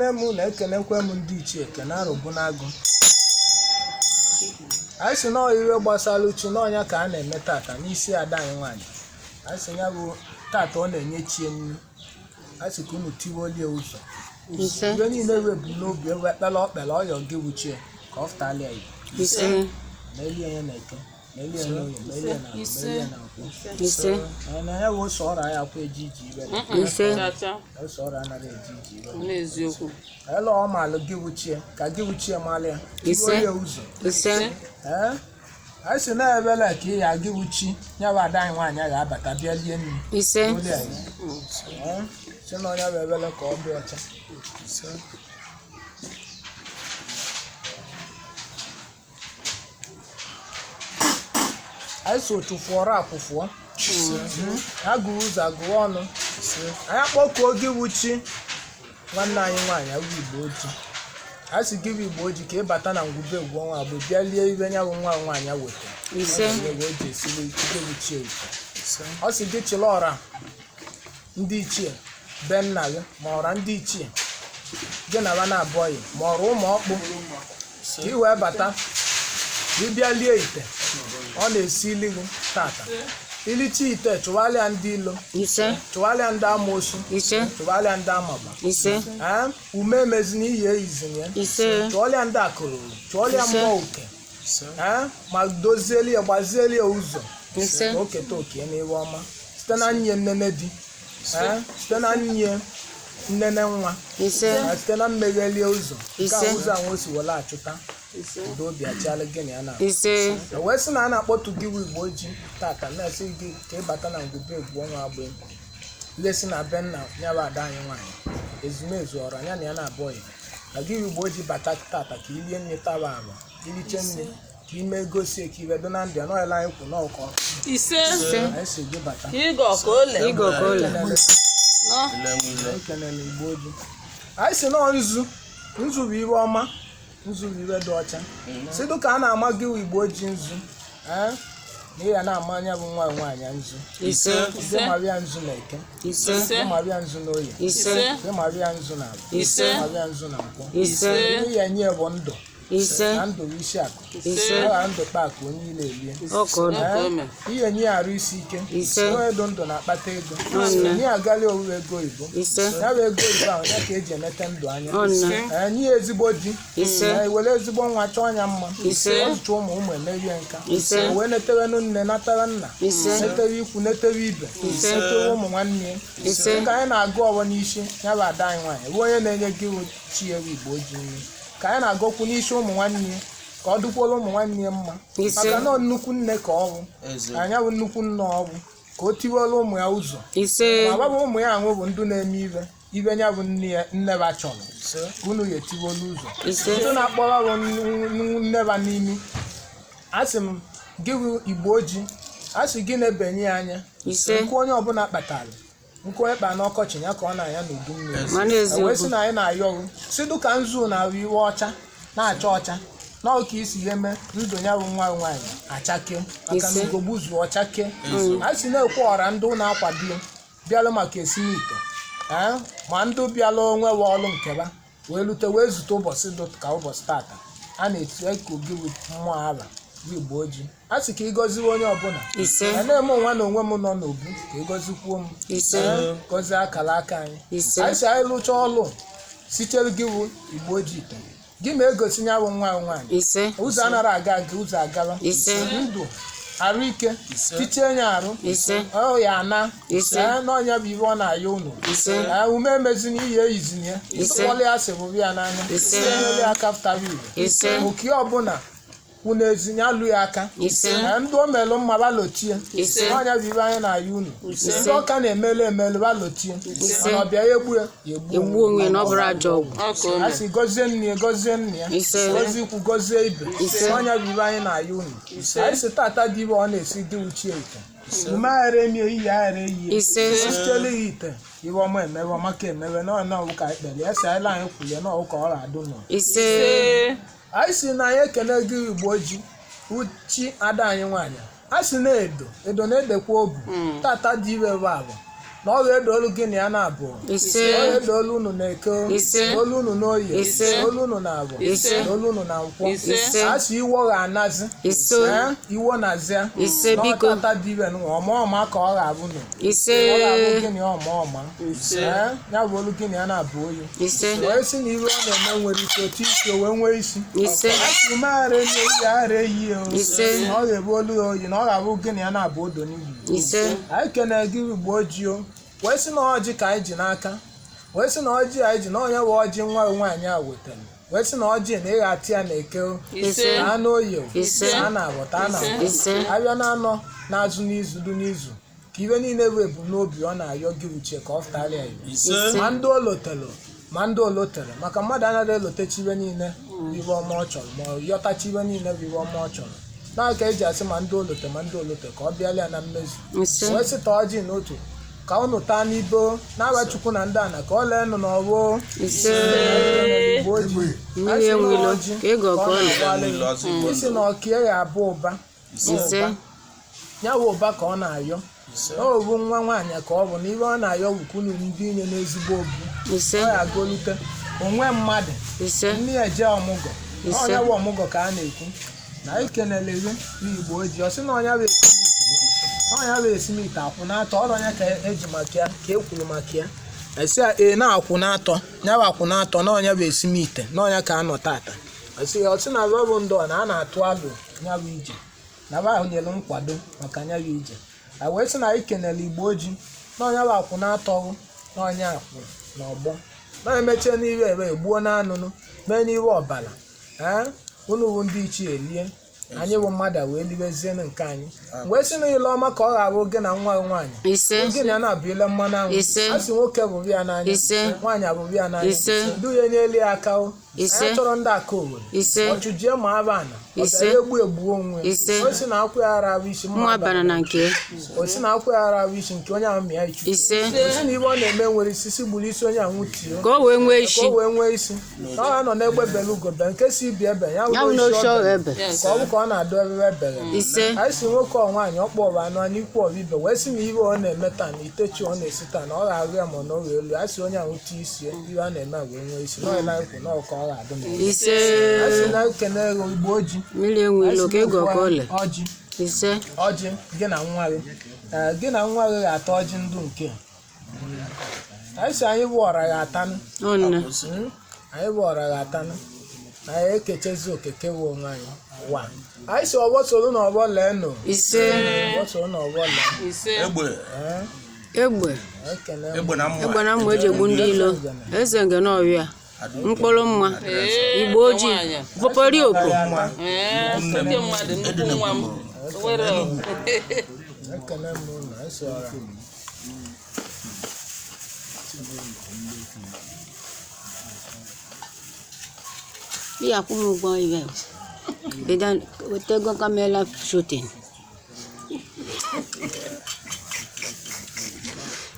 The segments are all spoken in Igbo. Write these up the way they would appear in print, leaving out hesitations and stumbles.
ekene mụ na ekenekwe m ndị ichie ekene arụbụ n'agụ. Anyị si na iwe gbasara uchu n'ọnya ka a na-eme tata n'isi ada anyị nwaanyị. Anyị si ya bụ tata ọ na-enye chie nri. Anyị si ka unu tiwolie ụzọ. Iwe niile webu n'obi ewe ekpele ọkpele ọyọ gị wuchie ka ọ fụtalịa igbo. Melie ya na eke, melie n'oyi, melie na nkwụ. Na ya bụ ose ọrụ anyị akwa eji ibe. Ose ọrụ anaghị eji ibe. N'eziokwu. Ele ọ maalụ gị wuchie ka gị wuchie malịa. Tiwolie ụzọ. Anyị si na ebele ka ị ya gị wuchi ya bụ ada anyị nwaanyị ga-abata bịa lie nri. Si na onye bụ ebele ka ọ dị ọcha. Anyị so tụfụọrọ akwụfụọ. Ha gụrụ ụzọ agụọ ọnụ. Anyị akpọkuo gị wuchi nwanne anyị nwaanyị awụ Igbo Oji. A sị gị bụ Igbo Oji ka ị bata na ngwube egwu ọnwa abụ bịa lie ibe nya bụ nwa nwaanyị weta. Ọ sị gị chịla ọra ndị ichie be nna gị ma ọra ndị ichie gị na ba na-abụghị ma ọrụ ụmụ ọkpụ ka ị wee bata gị bịa lie ite ọ na-esi ili gị tata. Ilichi ite chụwalịa ndị ilo, chụwalịa ndị amoosu, chụwalịa ndị amaba. Ume emezina ihe eyizin ya, chụọlịa ndị akụrụ, chụọlịa mmụọ uke. Ma dozieli ya gbazieli ya ụzọ ka o keta oke n'iwe ọma site na nye nnene di, site na nye nnene nwa, site na mmeghelie ụzọ nke a ụzọ ahụ o si wele achụta udo obi achịala gị na ya na wee sị na a na-akpọtụ gị wu Igbo Oji tata na-esi gị ka ịbata na ngwube egwu ọnwa agba lesi na be nna ya bụ ada anyị nwaanyị ezumezu ọrụ anya na ya na-abụghị na gị wu Igbo Oji bata tata ka ilie nne taba agba iliche nne ka ime gosi ka ibe do na ndị anọghịla anyị kwu n'ụkọ anyị si gị bata ekenele Igbo Oji. Anyị si na nzu bụ iwe ọma, nzu bụ iwe dị ọcha. Sidu ka a na-ama gị Igbo Oji nzu na ya na-ama anya bụ nwa nwaanyị nzu. Gị maria nzu na eke, gị maria nzu na oye, gị maria nzu na abụ, gị maria nzu na nkwụ. Gị ya nye bụ ndụ na ndụ bụ isi akụ, agha ndụ kpakụ onye ile elie. Ihe nye arụ isi ike, onye dị ndụ na-akpata ego. Nye agali owuwe ego Igbo, ya bụ ego Igbo ahụ ya ka eji emete ndụ anya. Nye ezigbo di, were ezigbo nwa chọọ anya mma, ọtụtụ ụmụ emerie nka, wee netewenụ nne natara nna, netewe ikwu netewe ibe, netewe ụmụ nwanne ya. Ka anyị na-agụ ọgbọ n'isi ya bụ ada anyị nwaanyị bụ onye na-enye gị chi ewu Igbo Oji nri. Ka anyị na-agọkwu n'isi ụmụ nwanne ka ọ dịkwara ụmụ nwanne mma maka na nnukwu nne ka ọ bụ anya bụ nnukwu nne ọ bụ ka o tiwere ụmụ ya ụzọ ma gbabụ ụmụ ya ahụ bụ ndụ na-eme ibe ya bụ nne ba chọrọ ka unu ya etiwere ụzọ ndị na-akpọrọ bụ nne ba n'imi. A sị m gị bụ Igbo Oji, a sị gị na-ebenye ya anya nkụ onye ọbụla kpatara nkụ onye kpara n'ọkọchị ya ka ọ na-anya n'udu mmiri wee sị na anyị na-ayọrụ sidu ka nzu na-ahụ iwe ọcha na-acha ọcha n'ọka isi ihe mee ndụ ya bụ nwa nwaanyị achake maka na ugogbu zuo ọchake. Anyị si na-ekwe ọra ndị na-akwado bịalụ maka esimite ma ndị bịalụ onwe we ọlụ nkeba wee lute wee zute ụbọchị dị ka ụbọchị tata a na-etu eko gị mmụọ ala bụ Igbo Oji. A sị ka ịgọziwe onye ọbụla a na-eme onwe na onwe m nọ n'obu ka ịgọzikwuo m gọzie akara aka anyị. Anyị si anyị lụcha ọlụ sitere gị bụ Igbo Oji ite gị ma egosi ya bụ nwa nwaanyị ụzọ anara aga aga ụzọ agara ndụ arụ ike tichie nye arụ ya ana n'ọnya bụ ibe ọ na-aya unu ume emezina ihe eyizina ya ọlụ ya sịbụrụ ya n'anya ele aka pụtara ire oke ọbụla unu ezinye alụ ya aka ndị o melụ mma balotie ọnya bụ ibe anyị na-aya unu ndị ọka na-emelu balotie mana ọbịa ya egbu onwe na ọ bụrụ ajọ ọgwụ. A sị gọzie nne ya gọzie ikwu gọzie ibe ọnya bụ ibe anyị na-aya unu. Anyị sị tata dị ibe ọ na-esi dị uchie ite ume aghara emie iyi aghara eyi sitele ya ite ibe ọma emewe ọmaka emewe n'ọwụ ka anyị kpere ya si anyị la anyị kwụlie n'ọwụ ka ọ ga-adụ nọ. Anyị si na anyị ekene gị Igbo Oji uchi ada anyị nwaanyị. A sị na edo na-edekwa obu tata dị iwe bụ abụ na ọ ga-edolu gị na ya na-abụ ise ọ ga-edolu unu na eke ise olu unu na oyi ise olu unu na abụ ise olu unu na nkwọ ise asị iwo ga-anazi ise iwo na-azịa ise biko n'ọtata dị ibe ọma ka ọ ga-abụ nụ ise ọ ga-abụ gị na ọma ya bụ olu gị na ya na-abụ oyi ise wee sị na iru ọ na-eme nwere ike otu isi o wee nwee isi ise asị umeghara enyi eyi aghara eyi ise na ọ ga-ebu olu ya oyi na ọ ga-abụ gị na ya na-abụ odo n'igbo ise anyị kene gị Igbo ojii wee sị na ọjị ka anyị ji n'aka wee sị na ọjị anyị ji na onye bụ ọjị nwa nwaanyị a wetara wee sị na ọjị na ịgha atị ya na eke ise na anụ oyi ise a na-abọta a na-abọ ise abịa na anọ n'azụ n'izu du n'izu ka ibe niile bụ ebumnobi ọ na-ayọ gị uche ka ọ fụtara ya ibe ma ndị olotere ma ndị olotere maka mmadụ anaghị elotechi ibe niile ibe ọma ọ chọrọ ma ọ yọtachi ibe niile bụ ibe ọma ọ chọrọ n'aka eji asị ma ndị olote ka ọ bịala ya na mmezu wee sị ta ọjị n'otu ka unu taa n'ibo na-agba Chukwu na ndị ana ka ọ lee nụ n'ọgbọ Igbo ojii mmiri Enwilo ka ị ga-ọkọ isi na ọkie ya abụ ụba ya bụ ụba ka ọ na-ayọ ọ bụ nwa nwaanyị ka ọ bụ na ibe ọ na-ayọ wukwu ndị inye n'ezigbo obi ọ ya agolite onwe mmadụ ndị eje ọmụgwọ onye bụ ọmụgwọ ka a na-ekwu na anyị kenele gị n'Igbo ojii ọ sị na onye bụ esimite akwụ n'atọ ọrụ onye ka eji maka ya ka e kwuru maka ya esi na-akwụ n'atọ ya bụ akwụ n'atọ na onye bụ esimite na onye ka anọ tata ọsị na bụ ndụ na a na-atụ alụ ya bụ ije na ba ahụ nyere nkwado maka ya bụ ije a wee sị na anyị kenele Igbo ojii na onye bụ akwụ n'atọ na onye akwụ n'ọgbọ na-emechie n'iwe ebe egbuo na anụnụ mee n'iwe ọbara unu bụ ndị ichie elie anyị bụ mmadụ wee libezie nke anyị wee sị na ile ọma ka ọ ga-abụ gị na nwa nwaanyị gị na ya na-abụ ile mmanụ anwụ a sị nwoke bụ bịa n'anya nwaanyị abụ bịa n'anya duhie n'elu ya aka anyị chọrọ ndị aka Owerri ọchụjie ma abana egbu onwe o si na akwụ ya ara bụ isi o si na akwụ ya ara bụ isi nke onye ahụ mịa ichu o si na ibe ọ na-eme nwere isi gburu isi onye ahụ tio ka o wee nwee isi ọ ga-anọ n'egbe bele ugobe nke si ibi ebe ya ka ọ bụ ka ọ na-adụ ebe ebere anyị si nwoke ọ nwaanyị ọkpọ ọba anụ anyị ikwu ọbibe wee sị na ibe ọ na-eme taa na itechi ọ na-esi taa na ọ ga-arụ ya ma na o wee elu a sị onye ahụ tie isi ibe a na-eme wee nwee isi n'ọkụ na ọka ọ ga-adụ na a sị na ekene ego Igbo ojii mmiri Enwilo ka ị ga-ọkọ ọjị gị na nwa gị ga-ata ọjị ndụ nke anyị si anyị bụ ọra ya atanụ anyị bụ ọra ya atanụ na ya ekechezi okeke bụ onwe anyị wa anyị si ọgbọ soro na ọgbọ lee nụ ọgbọ soro na ọgbọ lee Egbenamma Ejiegbundiilo eze ngene ọrịa mkpụrụ mma Igbo ojii popori opo ya kwụm ụgwọ ihe bidan wetego kamera shooting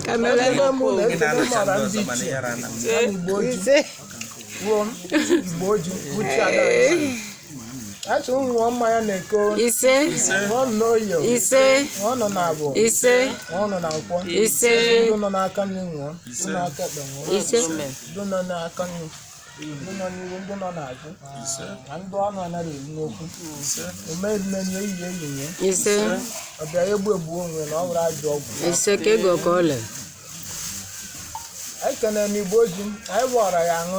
kamera Igbo ojii uchi ada achọ ụmụ mmanya na-eko ọ nọ n'oyo ọ nọ n'abụ ọ nọ na nkwọ ndụ nọ n'aka nri nwụọ ndụ n'aka ekpe nwụọ ndụ nọ n'aka nri ndụ nọ n'ihu ndụ nọ n'azụ na ndụ ọnụ anaghị eru n'okwu omeimenye ehihie ọ bịara egbu onwe na ọ bụrụ ajọ ọgwụ anyị kenere n'Igbo ojii anyị bụ ọra ya aṅụ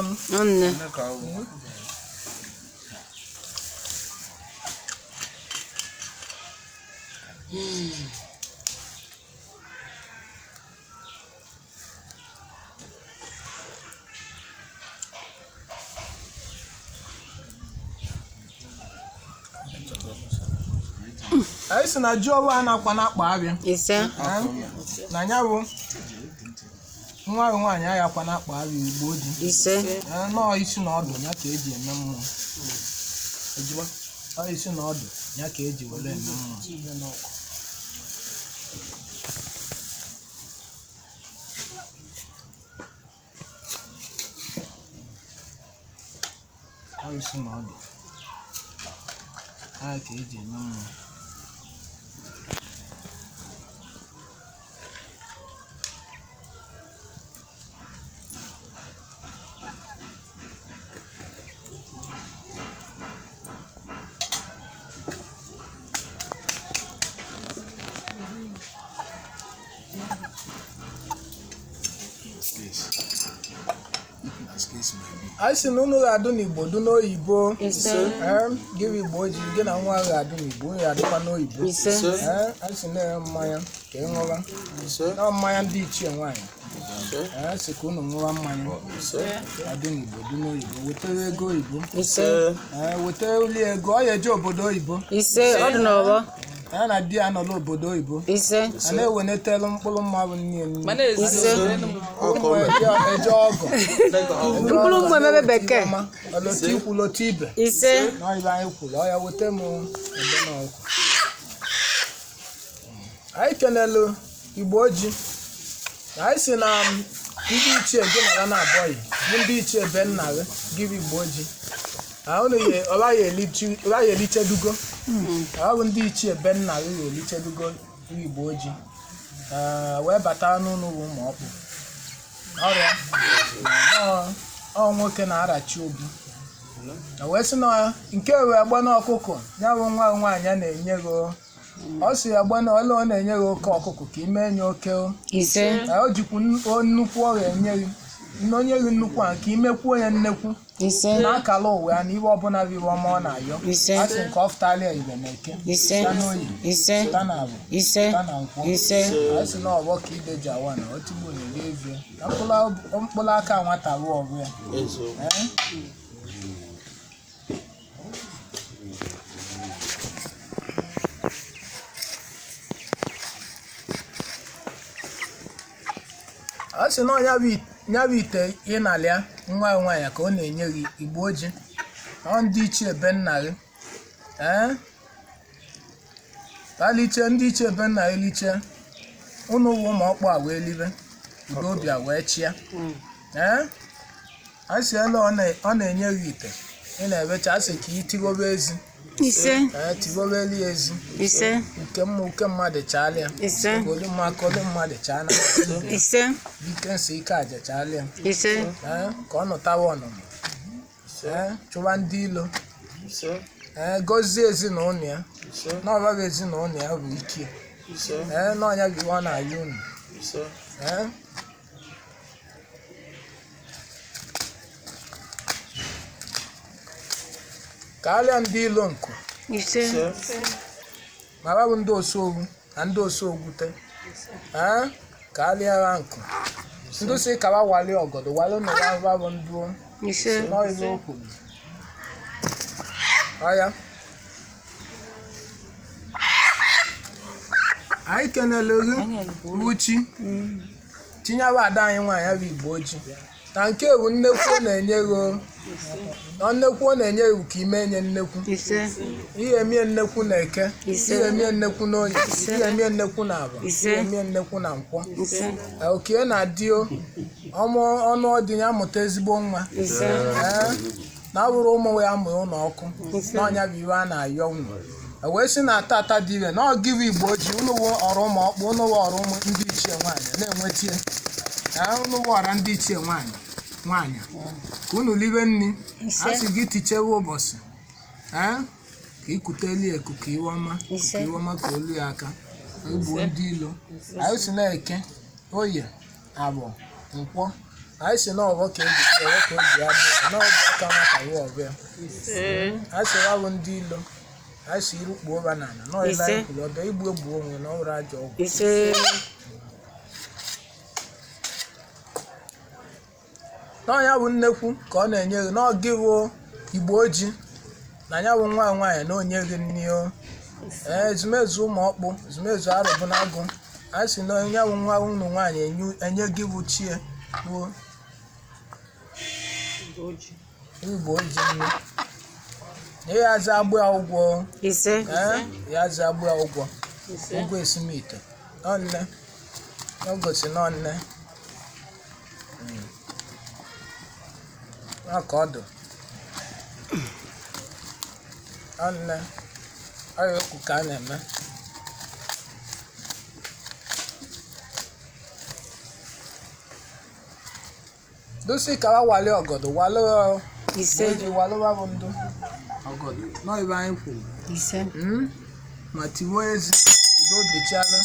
anyị si na ji ọwa a na-akwa n'akpa abịa na ya bụ nwa nwaanyị anyị akwa n'akpa abịa Igbo ojii nọọ isi na ọdụ ya ka eji eme mmụọ isi na ọdụ ya ka eji were eme mmụọ isi na ọdụ ya ka eji eme mmụọ anyị si na unu ga-adụ n'Igbo dụ n'oyibo gị bụ Igbo Ojii gị na nwa ga-adụ n'Igbo unu ga-adụkwa n'oyibo anyị si na mmanya ka ị ṅụra na mmanya ndị ichie nwaanyị si ka unu ṅụra mmanya adụ n'Igbo dụ n'oyibo wetara ego oyibo wetara uli ego ọ ya eje obodo oyibo ya na di ya nọ n'obodo oyibo a na-ewenetelu mkpụrụ mmadụ niile eje ọgọ mkpụrụ mmụ emebe bekee ọlọtị ikwu lọtị ibe na ibe anyị kwuru ọ ya weta m ebe n'ọkụ anyị kenelu Igbo Ojii anyị si na ndị ichie gị nara na abọghị bụ ndị ichie be nna gị gị bụ Igbo Ojii ọ gaghị elichedugo ọ bụ ndị ichie be nna gị ga-elichedugo Igbo Ojii wee batara n'ụlọ ụmụ ọkpụ ọrịa ọ nwoke na-arachi obi wee sị na nke wee gba n'ọkụkọ ya bụ nwa nwaanyị a na-enye gị ọ si ya gba na ole ọ na-enye gị oke ọkụkọ ka ime enye oke o jikwu nnukwu ọ ga-enye gị onye gị nnukwu a ka imekwuo ya nnekwu na-akala ụwa ya na ibe ọbụla bụ ibe ọma ọ na-ayọ asị nke ọ fụtara Igbo na Eke ta n'oyi ta na abụ ta na nkwọ asị na ọgbọ ka ide ji awa na otigbo na-eri evie na mkpụrụ aka nwata ruo ọgụ ya a sị na ya bụ ite ị na-alịa nwa nwaanyị ka ọ na-enye gị Igbo Ojii ọ ndị ichie be nna gị taliche ndị ichie be nna gị liche ụnụ ụwa ụmụ ọkpụ a wee libe udo obi a wee chịa a sị ele ọ na-enye gị ite ị na-ebecha asị ka ị tigobe ezi tigobeli ezi nke mmadụ chaalịa oli mmadụ chaana ike nsị ike aja chaalịa ka ọ nụtawa ọnụmụ chụba ndị ilo gọzie ezinụlọ ya n'ọbaghị ezinụlọ ya bụ ike n'ọnya gị ọ na-ayị unu karịa ndị ilo nku mara bụ ndị osogwu na ndị osogwute karịa ha nku ndị si kawa wali ọgọdọ wali na bụ ndụ n'ọyịbe okwu ọya anyị kenele gị Uchi tinyewa ada anyị nwaanyị bụ Igbo Ojii na nke ewu nnekwu na-enye gị nnekwu na-enye iwu ka ime enye nnekwu ihe emie nnekwu na Eke ihe emie nnekwu na Oye ihe emie nnekwu na Aba ihe emie nnekwu na Nkwọ oke na-adị ọnụ ọdị ya mụta ezigbo nwa na-abụrụ ụmụ ya mụrụ ụlọ ọkụ n'ọnya bụ iwe a na-ayọ unu wee sị na ata dị ire na ọ gịrị Igbo Ojii unu wụ ọrụ ụmụ ọkpụ unu wụ ọrụ ụmụ ndị ichie nwaanyị na-enwetie unu wụ ọra ndị ichie nwaanyị ka unu libe nri a sị gị tichewe ụbọchị ka ikuteli ekuku iwe ọma ka olu ya aka Igbo ndị ilo anyị si na-Eke Oye Abọ Nkwọ anyị si na ọbọ ka eji ya bụ n'ọbụ aka nwata ruo ọbịa anyị si ya bụ ndị ilo anyị si irukpuo banana n'ọyịla anyị kwuru ọbịa igbu egbu onwe na ọwụrụ ajọ ọgwụ n'ọnya bụ nnekwu ka ọ na-enye gị n'ọgị bụ Igbo Ojii na ya bụ nwa nwaanyị na onye gị nri ezumezu ụmụ ọkpụ ezumezu arụbụ na agụ a sị na ya bụ nwa unu nwaanyị enye gị bụ chie bụ Igbo Ojii nri ya aza agbụ ya ụgwọ ya aza agbụ ya ụgwọ esimite nne n'ogosi nne aka ọdụ nne ọrịa okwu ka a na-eme dosi ka wali ọgọdọ walụwa bụ ndụ ọgọdọ n'ọyịbe anyị kwuru ma tiwo ezi udo dịchalụ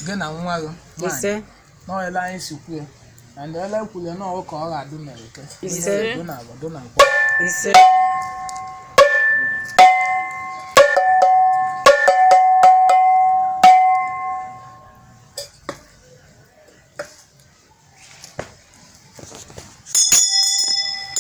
gị na nwa gị nwaanyị n'ọyịla anyị si kwuo and ele kwule na ọ ka ọ ga-adụ na eke Ise. dụ na agwa dụ na nkwọ Ise.